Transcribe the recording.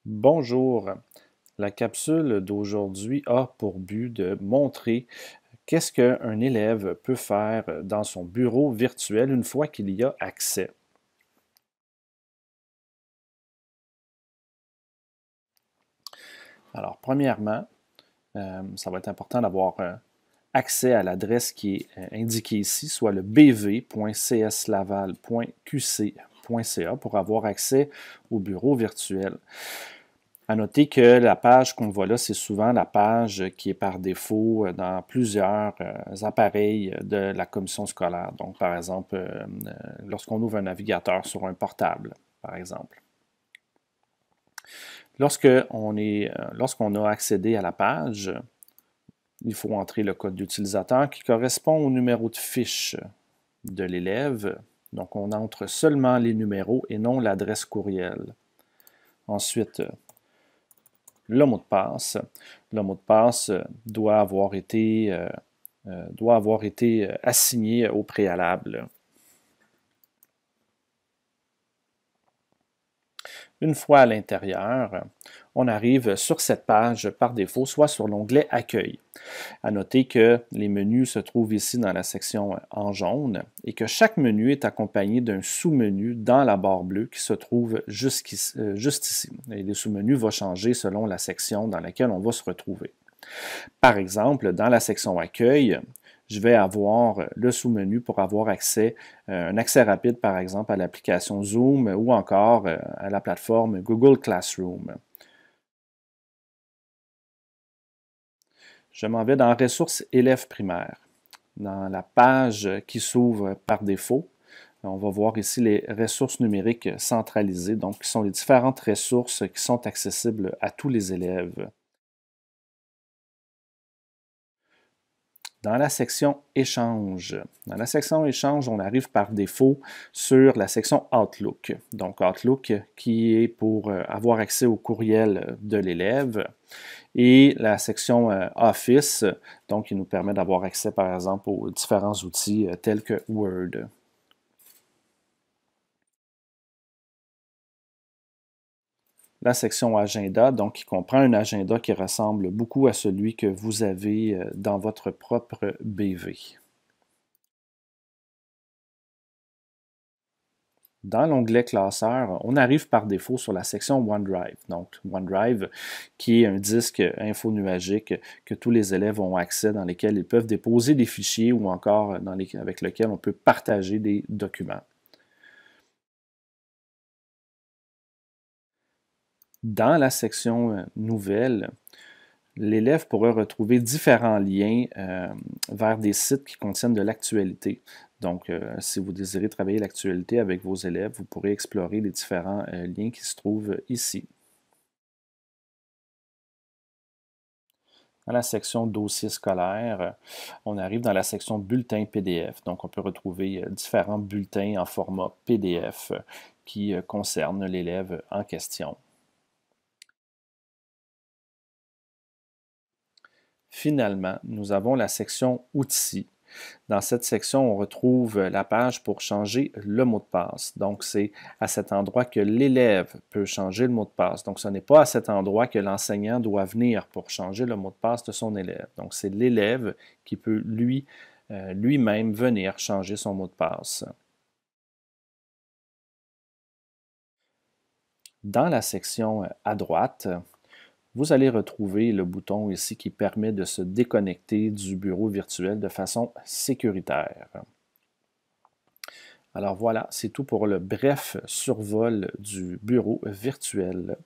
Bonjour. La capsule d'aujourd'hui a pour but de montrer qu'est-ce qu'un élève peut faire dans son bureau virtuel une fois qu'il y a accès. Alors, premièrement, ça va être important d'avoir accès à l'adresse qui est indiquée ici, soit le bv.cslaval.qc.ca pour avoir accès au bureau virtuel. À noter que la page qu'on voit là, c'est souvent la page qui est par défaut dans plusieurs appareils de la commission scolaire. Donc, par exemple, lorsqu'on ouvre un navigateur sur un portable, par exemple. Lorsqu'on a accédé à la page, il faut entrer le code d'utilisateur qui correspond au numéro de fiche de l'élève. Donc, on entre seulement les numéros et non l'adresse courriel. Ensuite, le mot de passe. Le mot de passe doit avoir été assigné au préalable. Une fois à l'intérieur, on arrive sur cette page par défaut, soit sur l'onglet Accueil. À noter que les menus se trouvent ici dans la section en jaune et que chaque menu est accompagné d'un sous-menu dans la barre bleue qui se trouve juste ici. Et les sous-menus vont changer selon la section dans laquelle on va se retrouver. Par exemple, dans la section Accueil, je vais avoir le sous-menu pour avoir un accès rapide, par exemple, à l'application Zoom ou encore à la plateforme Google Classroom. Je m'en vais dans Ressources élèves primaires. Dans la page qui s'ouvre par défaut, on va voir ici les ressources numériques centralisées, donc qui sont les différentes ressources qui sont accessibles à tous les élèves. Dans la section Échange. Dans la section Échange, on arrive par défaut sur la section Outlook. Donc Outlook qui est pour avoir accès au courriel de l'élève et la section Office, donc qui nous permet d'avoir accès par exemple aux différents outils tels que Word. La section Agenda, donc qui comprend un agenda qui ressemble beaucoup à celui que vous avez dans votre propre BV. Dans l'onglet classeur, on arrive par défaut sur la section OneDrive. Donc, OneDrive, qui est un disque infonuagique que tous les élèves ont accès, dans lesquels ils peuvent déposer des fichiers ou encore avec lesquels on peut partager des documents. Dans la section Nouvelles, l'élève pourra retrouver différents liens vers des sites qui contiennent de l'actualité. Donc, si vous désirez travailler l'actualité avec vos élèves, vous pourrez explorer les différents liens qui se trouvent ici. Dans la section Dossier scolaire, on arrive dans la section Bulletin PDF. Donc, on peut retrouver différents bulletins en format PDF qui concernent l'élève en question. Finalement, nous avons la section Outils. Dans cette section, on retrouve la page pour changer le mot de passe. Donc, c'est à cet endroit que l'élève peut changer le mot de passe. Donc, ce n'est pas à cet endroit que l'enseignant doit venir pour changer le mot de passe de son élève. Donc, c'est l'élève qui peut lui-même venir changer son mot de passe. Dans la section à droite, vous allez retrouver le bouton ici qui permet de se déconnecter du bureau virtuel de façon sécuritaire. Alors voilà, c'est tout pour le bref survol du bureau virtuel.